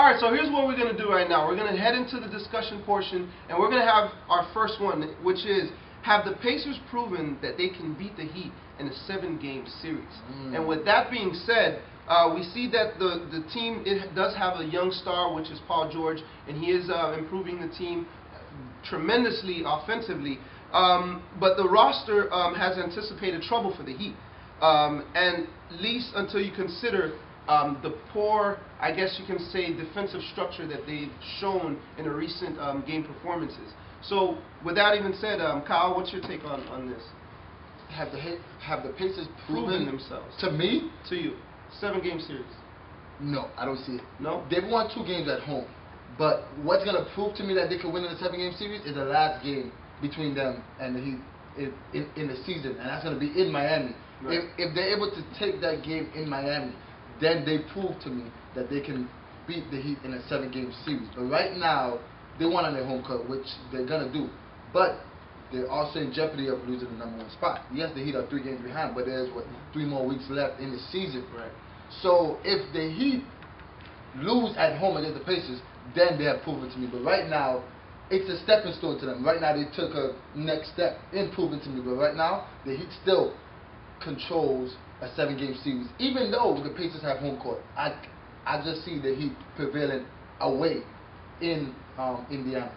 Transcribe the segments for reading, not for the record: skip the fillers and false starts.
Alright, so here's what we're going to do right now. We're going to head into the discussion portion, and we're going to have our first one, which is, have the Pacers proven that they can beat the Heat in a 7-game series? And with that being said, we see that the team does have a young star, which is Paul George, and he is improving the team tremendously offensively. But the roster has anticipated trouble for the Heat. And at least until you consider the poor, I guess you can say, defensive structure that they've shown in the recent game performances. So, with that even said, Kyle, what's your take on this? Have the Pacers proven themselves? To me? To you. 7-game series. No, I don't see it. No? They've won 2 games at home. But what's going to prove to me that they can win in a 7-game series is the last game between them and the Heat in the season. And that's going to be in Miami. Right. If they're able to take that game in Miami, then they prove to me that they can beat the Heat in a 7-game series. But right now, they won on their home court, which they're going to do. But they're also in jeopardy of losing the #1 spot. Yes, the Heat are 3 games behind, but there's, 3 more weeks left in the season. Right. So if the Heat lose at home against the Pacers, then they have proven to me. But right now, it's a stepping stone to them. Right now, they took a next step in proving to me. But right now, the Heat still controls a 7-game series. Even though the Pacers have home court, I just see the Heat prevailing away in Indiana.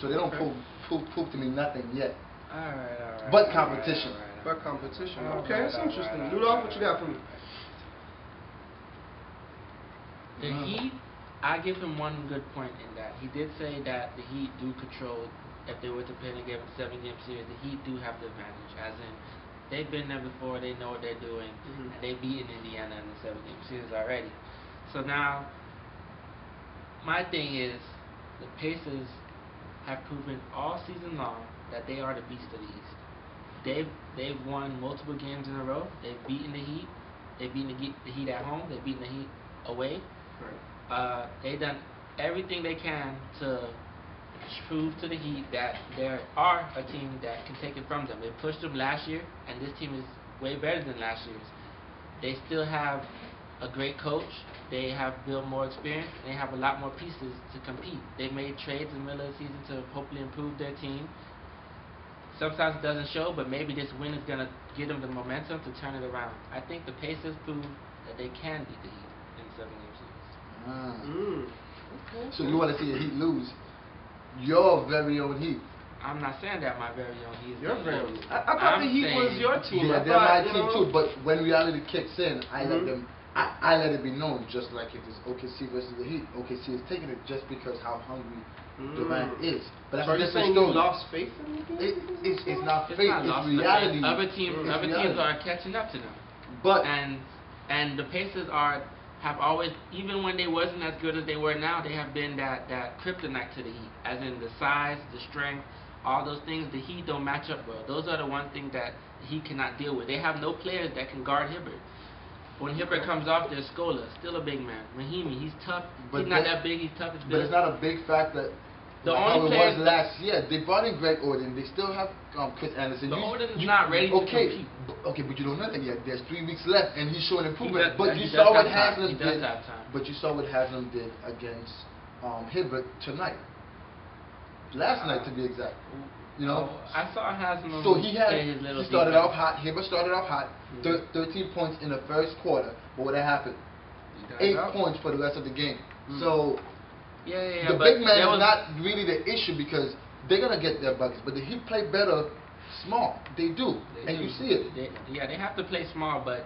So they don't prove to me nothing yet. All right. But competition. But competition. Okay, that's interesting. Rudolph, what you got for me? The Heat, I give him one good point in that he did say that the Heat do control. If they were to play a game in 7-game series, the Heat do have the advantage. As in, they've been there before, they know what they're doing, and they've beaten Indiana in the 7-game series already. So now, my thing is, the Pacers have proven all season long that they are the beast of the East. They've won multiple games in a row. They've beaten the Heat. They've beaten the Heat at home. They've beaten the Heat away. Right. They've done everything they can to prove to the Heat that there are a team that can take it from them. They pushed them last year, and this team is way better than last year's. They still have a great coach. They have built more experience. And they have a lot more pieces to compete. They've made trades in the middle of the season to hopefully improve their team. Sometimes it doesn't show, but maybe this win is going to give them the momentum to turn it around. I think the Pacers prove that they can beat the Heat in 7-game series. Okay. So you want to see the Heat lose? Your very own Heat. I'm not saying that my very own Heat is your very own. I thought the Heat was your team. Yeah, they're my team too, but when reality kicks in, I let them. I let it be known, just like if it's OKC versus the Heat. OKC is taking it just because how hungry Durant is. But that's so you're saying you lost faith in the game? It's not faith, it's reality. Other teams are catching up to them. But and the Pacers have always, even when they wasn't as good as they were now, they have been that kryptonite to the Heat, as in the size, the strength, all those things. The Heat don't match up well. Those are the one thing that the Heat cannot deal with. They have no players that can guard Hibbert. When Hibbert comes off, there's Scola, still a big man. Mahimi, he's tough. He's not that big. He's tough. But it's not a big fact that the like only how it was last year. They brought in Greg Oden. They still have Chris Anderson. The Oden's not ready to compete. Okay, but you don't know that yet. There's 3 weeks left, and he's showing improvement. But you saw what Haslam did. But you saw what Haslam did against Hibbert tonight. Last night, to be exact. You know, I saw Haslam. So he started off hot. Hibbert started off hot. 13 points in the first quarter. But what happened? 8 points for the rest of the game. So the big man is not really the issue because they're gonna get their buckets. But the Heat play better small. They do, you see it. They have to play small, but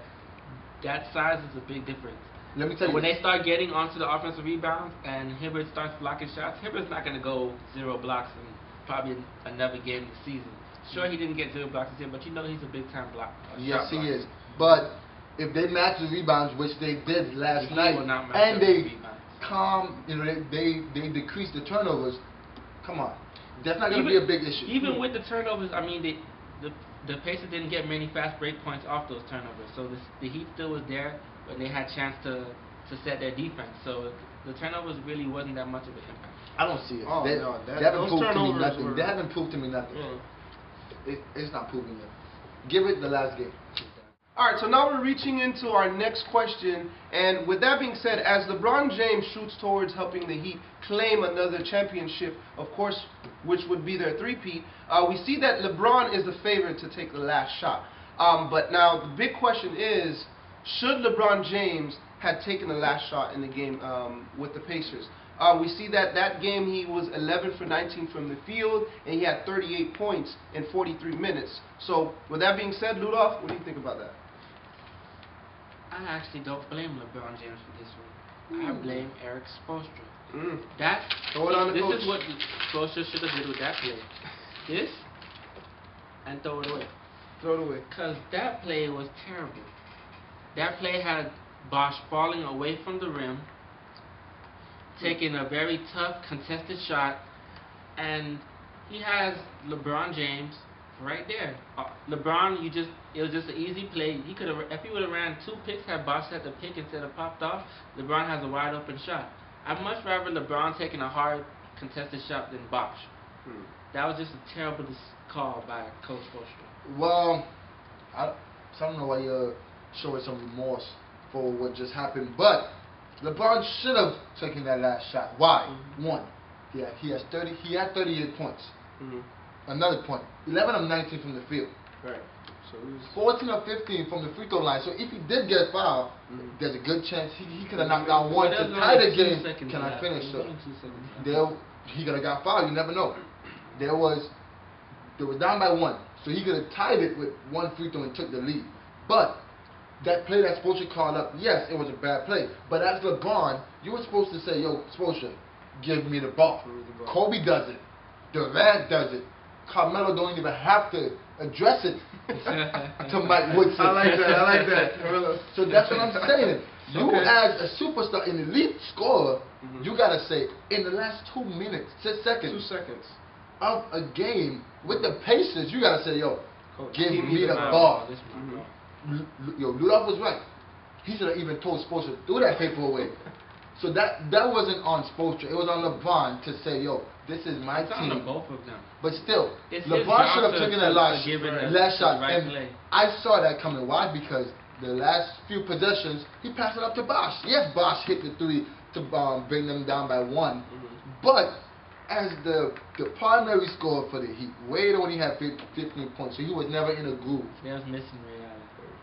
that size is a big difference. Let me tell you. When they start getting onto the offensive rebounds and Hibbert starts blocking shots, Hibbert's not gonna go 0 blocks in probably another game this season. Sure, he didn't get 0 blocks this year, but you know he's a big-time block. Yes, he is. But if they match the rebounds, which they did last night, and they they decrease the turnovers, come on, that's not going to be a big issue. Even with the turnovers, I mean, the Pacers didn't get many fast break points off those turnovers, so the Heat still was there, but they had a chance to set their defense. So the turnovers really wasn't that much of an impact. I don't see it. Oh, they haven't proved to me nothing. They haven't proved to me nothing. Yeah. It's not proving yet. Give it the last game. All right, so now we're reaching into our next question, and with that being said, as LeBron James shoots towards helping the Heat claim another championship, of course, which would be their three-peat, we see that LeBron is the favorite to take the last shot. But now the big question is, should LeBron James had taken the last shot in the game with the Pacers? We see that game he was 11 for 19 from the field, and he had 38 points in 43 minutes. So with that being said, Ludolf, what do you think about that? I actually don't blame LeBron James for this one. I blame Eric Spoelstra. Throw it on the coach. This is what Spoelstra should have did with that play. This, and throw it away. Throw it away. Because that play was terrible. That play had Bosh falling away from the rim, taking a very tough contested shot, and he has LeBron James right there. LeBron, it was just an easy play. He could have, if he would have ran 2 picks, had Bosh had the pick instead of popped off, LeBron has a wide open shot. I'd much rather LeBron taking a hard contested shot than Bosh. That was just a terrible call by Coach Spoelstra. Well, I don't know why you're showing some remorse for what just happened, but LeBron should have taken that last shot. Why? One, he had 38 points. Another point, 11 of 19 from the field. Right. So he was 14 of 15 from the free throw line. So if he did get fouled, there's a good chance he could have knocked out one to tie the game. Can I finish? So he could have got fouled. You never know. They was down by 1, so he could have tied it with 1 free throw and took the lead. But that play that Spoelstra called up, yes, it was a bad play. But as LeBron, you were supposed to say, yo, Spoelstra, give me the ball. Kobe does it. Durant does it. Carmelo don't even have to address it to Mike Woodson. I like that. So that's what I'm saying. You as a superstar, an elite scorer, you got to say, in the last 2 minutes, 6 seconds. 2 seconds. Of a game with the Pacers, you got to say, yo, give me the ball. Yo, Ludolf was right. He should have even told Spoelstra to throw that paper away. So that wasn't on Spoelstra. It was on LeBron to say, yo, this is my team. On both of them. But still, it's LeBron should have taken that last shot. Right And play. I saw that coming. Why? Because the last few possessions, he passed it up to Bosh. Yes, Bosh hit the 3 to bring them down by 1. But as the primary scorer for the Heat, Wade only had 15 points, so he was never in a groove. They was missing Ray Allen.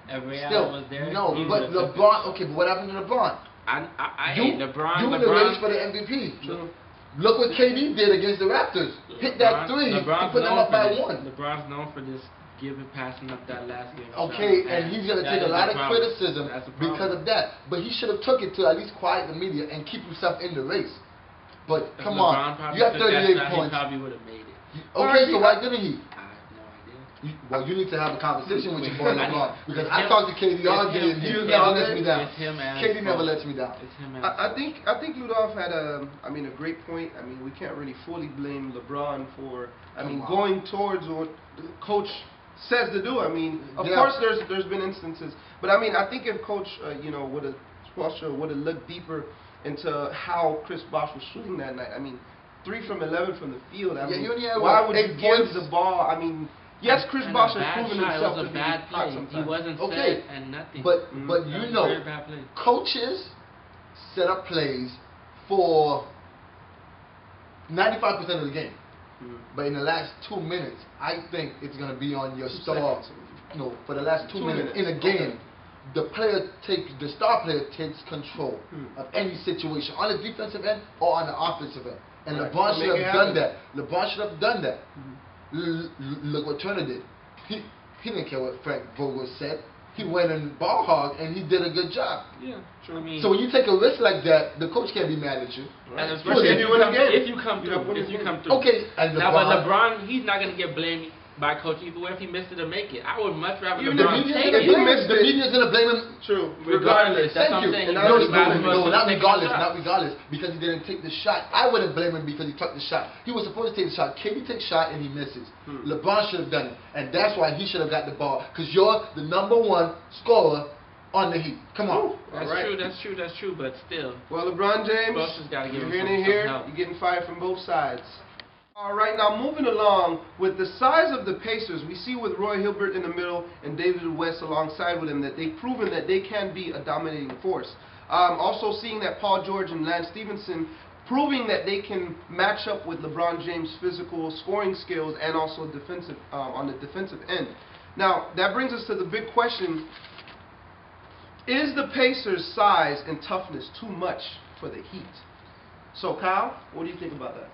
If Ray Still, Allen was there, no, but LeBron, okay, but what happened to LeBron? I hate LeBron. You in the race for the MVP. True. Look what KD did against the Raptors. Hit that 3 to put them up by 1. LeBron's known for this passing up that last game. Okay, and he's going to take a lot of criticism because of that. But he should have took it to at least quiet the media and keep himself in the race. But come on, you have 38 points. He probably would have made it. Okay, so why didn't he? I have no idea. Well, you need to have a conversation with your boy LeBron, because I talked to KD all day and he never lets me down. KD never lets me down. I think Ludolf had a great point. I mean, we can't really fully blame LeBron for going towards what the coach says to do. I mean, of course there's been instances, but I mean, I think if Coach would have looked deeper into how Chris Bosh was shooting that night. I mean, 3 from 11 from the field. I mean, why would you give the ball? I mean, yes, Chris Bosh has proven himself to be hot sometimes. He wasn't set and nothing. But you know, coaches set up plays for 95% of the game. But in the last 2 minutes, I think it's going to be on your star. No, for the last 2 minutes in a game. The star player takes control of any situation on the defensive end or on the offensive end. And LeBron should have done that. LeBron should have done that. Look what Turner did. He didn't care what Frank Vogel said. He went and ball hog, and he did a good job. Yeah, true. I mean, so when you take a risk like that, the coach can't be mad at you. Right. And especially if you come through. Okay, and now but LeBron, he's not going to get blamed by Coach even if he missed it to make it. I would much rather LeBron take it. The media's going to blame him. True. Regardless. That's what I'm saying. No, not regardless. Because he didn't take the shot. I wouldn't blame him because he took the shot. He was supposed to take the shot. KD takes shot and he misses. LeBron should have done it. And that's why he should have got the ball. Because you're the #1 scorer on the Heat. Come on. That's true, but still. Well, LeBron James, you're you're here, you're getting fired from both sides. All right, now moving along, with the size of the Pacers, we see with Roy Hilbert in the middle and David West alongside with him that they've proven that they can be a dominating force. Also seeing that Paul George and Lance Stevenson proving that they can match up with LeBron James' physical scoring skills and also defensive on the defensive end. Now, that brings us to the big question. Is the Pacers' size and toughness too much for the Heat? So, Kyle, what do you think about that?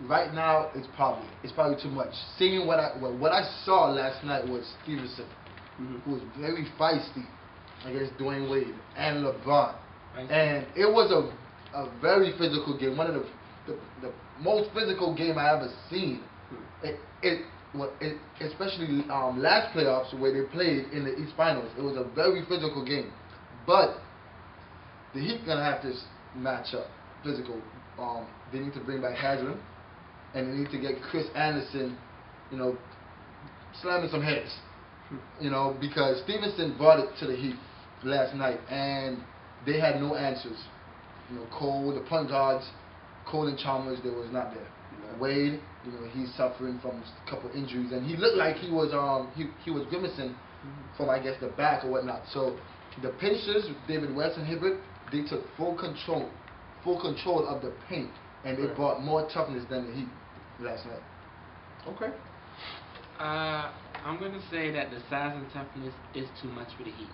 Right now, it's probably too much. Seeing what I saw last night was Stevenson, who was very feisty against Dwayne Wade and LeBron, and it was a very physical game. One of the most physical game I ever seen. Especially last playoffs where they played in the East Finals. It was a very physical game, but the Heat gonna have to match up physical. They need to bring back Haslam, and they need to get Chris Anderson, slamming some heads, because Stevenson brought it to the Heat last night, and they had no answers. Cole, the point guards, Cole and Chalmers, they was not there. Wade, he's suffering from a couple injuries, and he looked like he was grimacing from, I guess, the back or whatnot. So the Pacers, David West and Hibbert, they took full control of the paint, and they brought more toughness than the Heat last night. Okay. I'm going to say that the size and toughness is too much for the Heat.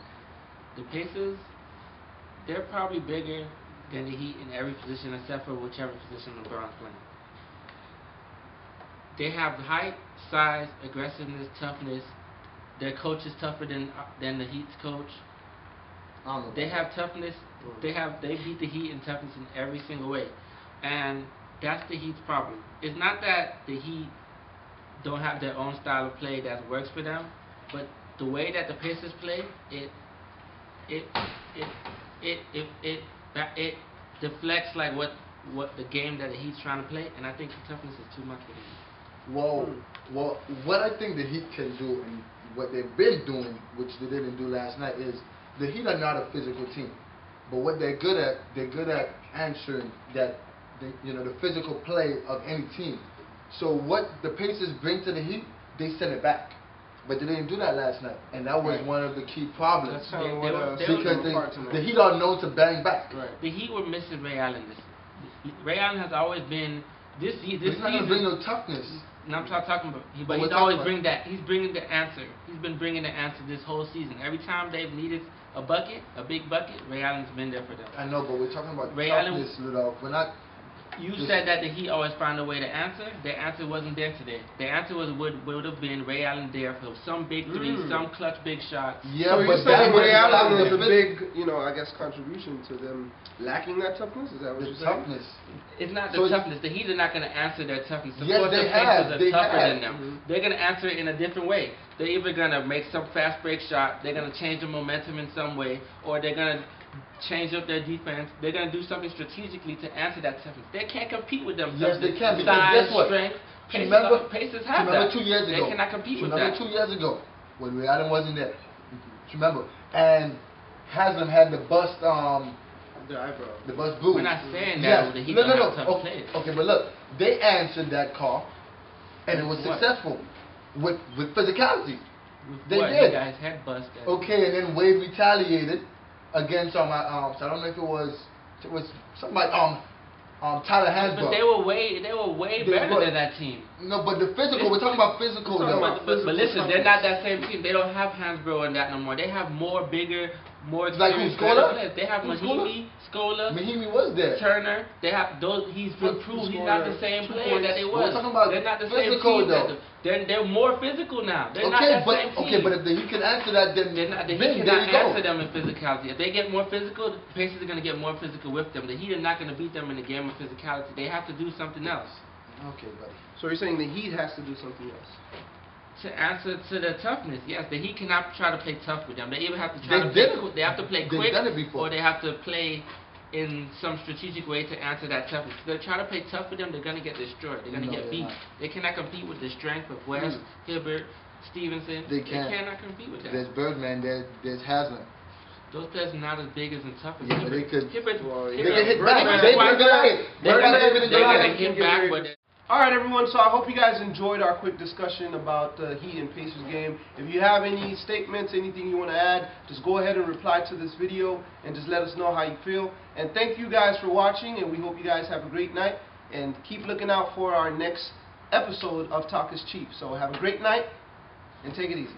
The Pacers, they're probably bigger than the Heat in every position except for whichever position LeBron's playing. They have height, size, aggressiveness, toughness. Their coach is tougher than the Heat's coach. They have toughness. They beat the Heat in toughness in every single way, and that's the Heat's problem. It's not that the Heat don't have their own style of play that works for them, but the way that the Pacers play, it deflects like what the game that the Heat's trying to play, and I think the toughness is too much for the Heat. Well, what I think the Heat can do, and what they've been doing, which they didn't do last night, is the Heat are not a physical team, but what they're good at answering that the physical play of any team. So what the Pacers bring to the Heat, they send it back. But they didn't do that last night, and that was one of the key problems. That's kind of what because the Heat are known to bang back. Right. The Heat were missing Ray Allen. Ray Allen has always been this season. He's not going to bring no toughness. No, I'm not talking about. But he's always bring that. He's bringing the answer. He's been bringing the answer this whole season. Every time they've needed a bucket, a big bucket, Ray Allen's been there for them. I know, but we're talking about Ray toughness, Rudolph. We're not. You said that the Heat always find a way to answer. Their answer wasn't there today. Their answer would have been Ray Allen there for some big three, some clutch big shots. Yeah, so but you're saying Ray Allen was a big, big, I guess, contribution to them lacking that toughness? Is that what you're saying? Toughness. It's not the toughness. The Heat are not going to answer their toughness. Of yes, course, they the have. Pacers They are tougher have. than them. They're going to answer it in a different way. They're either going to make some fast break shot, they're going to change the momentum in some way, or they're going to change up their defense. They're going to do something strategically to answer that toughness. They can't compete with them. Yes, they can, because size, guess what? strength. Pacers have remember that. 2 years ago? They cannot compete with that. Remember 2 years ago when Ray Allen wasn't there? Remember? And Haslam had the bust, the eyebrow. the bust bruise. We're not saying that. The Heat don't have tough players. Okay, but look, they answered that call, and it was successful with physicality. They what? did. You guys head bust. Okay, and then Wade retaliated against so I don't know if it was somebody Tyler Hansbrough. But they were way better than that team. No, but the physical, we're talking about physical though. But listen, they're not that same team. They don't have Hansbrough and that no more. They have more bigger, more experienced players. They have Mahimi, Scola. Mahimi was there. Turner. They have those. He's proved he's not the same player that they was. We're talking about they're not the physical same team. though. They're more physical now. They're not that same team. Okay, but if he can answer that, then He cannot answer them in physicality. If they get more physical, the Pacers are going to get more physical with them. The Heat are not going to beat them in the game of physicality. They have to do something else. Okay, buddy. So you're saying the Heat has to do something else? To answer to the toughness, yes. The Heat cannot try to play tough with them. They either have to They have to play quick, or they have to play in some strategic way to answer that toughness. If they try to play tough with them, they're going to get destroyed. They're going to get beat. Not. They cannot compete with the strength of West, Hibbert, Stevenson. They cannot compete with that. There's Birdman. There's Haslam. Those players are not as big as and tough as But they could. Hibbert. They can hit back. They're going to hit back. They can hit back, but All right, everyone, so I hope you guys enjoyed our quick discussion about the Heat and Pacers game. If you have any statements, anything you want to add, just go ahead and reply to this video and just let us know how you feel. And thank you guys for watching, and we hope you guys have a great night. And keep looking out for our next episode of Talk is Cheap. So have a great night, and take it easy.